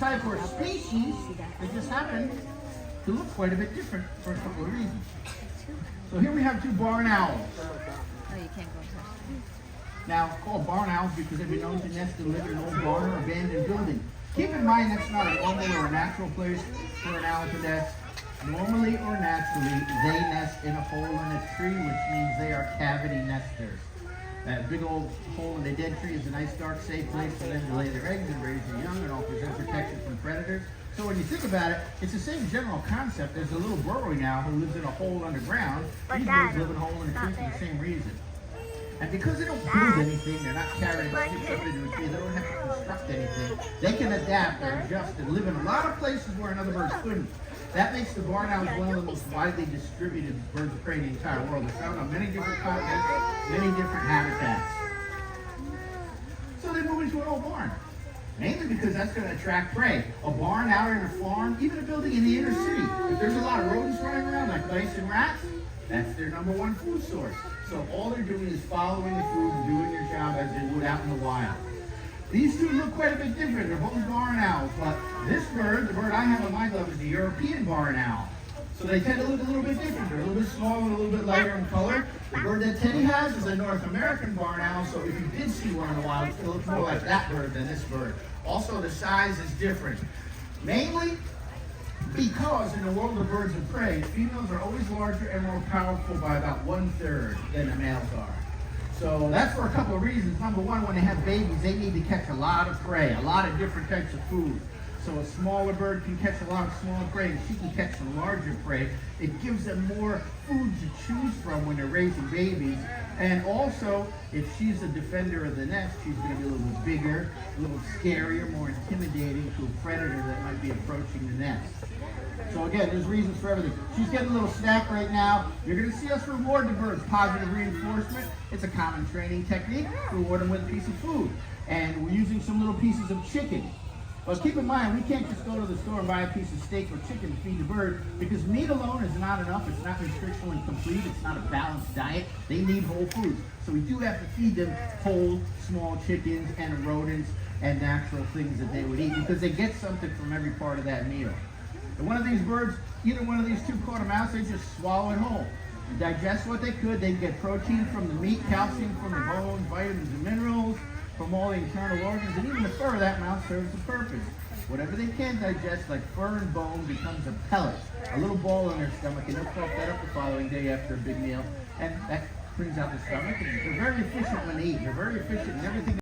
type or species, it just happened to look quite a bit different for a couple of reasons. So here we have two barn owls. Oh, you can't go touch. Now, called barn owls because they've been known to nest and live in an old barn or abandoned building. Keep in mind that's not a normal or a natural place for an owl to nest. Normally or naturally, they nest in a hole in a tree, which means they are cavity nesters. That big old hole in a dead tree is a nice, dark, safe place for them to lay their eggs and raise their young and offer them protection from predators. So when you think about it, it's the same general concept as a little burrowing owl who lives in a hole underground. These birds live in a hole in a tree for the same reason. And because they don't build anything, they're not carrying sticks up into a tree, they don't have to construct anything, they can adapt or adjust and live in a lot of places where another bird couldn't. That makes the barn owl one of the most widely distributed birds of prey in the entire world. They're found on many different continents, many different habitats. So they move into an old barn. Mainly because that's going to attract prey. A barn out in a farm, even a building in the inner city. If there's a lot of rodents running around, like mice and rats, that's their number one food source. So all they're doing is following the food and doing their job as they would out in the wild. These two look quite a bit different. They're both barn owls, but this bird, the bird I have on my glove, is the European barn owl. So they tend to look a little bit different. They're a little bit smaller and a little bit lighter in color. The bird that Teddy has is a North American barn owl, so if you did see one in the wild, it's going to look more like that bird than this bird. Also, the size is different. Mainly because in the world of birds of prey, females are always larger and more powerful by about 1/3 than the males are. So that's for a couple of reasons. Number one, when they have babies, they need to catch a lot of prey, a lot of different types of food. So a smaller bird can catch a lot of smaller prey, and she can catch some larger prey. It gives them more food to choose from when they're raising babies. And also, if she's a defender of the nest, she's going to be a little bit bigger, a little scarier, more intimidating to a predator that might be approaching the nest. So again, there's reasons for everything. She's getting a little snack right now. You're going to see us reward the birds. Positive reinforcement. It's a common training technique. Reward them with a piece of food. And we're using some little pieces of chicken. But keep in mind, we can't just go to the store and buy a piece of steak or chicken to feed the bird, because meat alone is not enough. It's not nutritionally complete. It's not a balanced diet. They need whole foods. So we do have to feed them whole, small chickens and rodents and natural things that they would eat, because they get something from every part of that meal. And one of these birds, either one of these two caught a mouse, they just swallow it whole. And digest what they could. They get protein from the meat, calcium from the bones, vitamins and minerals from all the internal organs, and even the fur of that mouse serves a purpose. Whatever they can digest, like fur and bone, becomes a pellet, a little ball in their stomach, and they'll cough that up the following day after a big meal, and that brings out the stomach. And they're very efficient when they eat. They're very efficient in everything.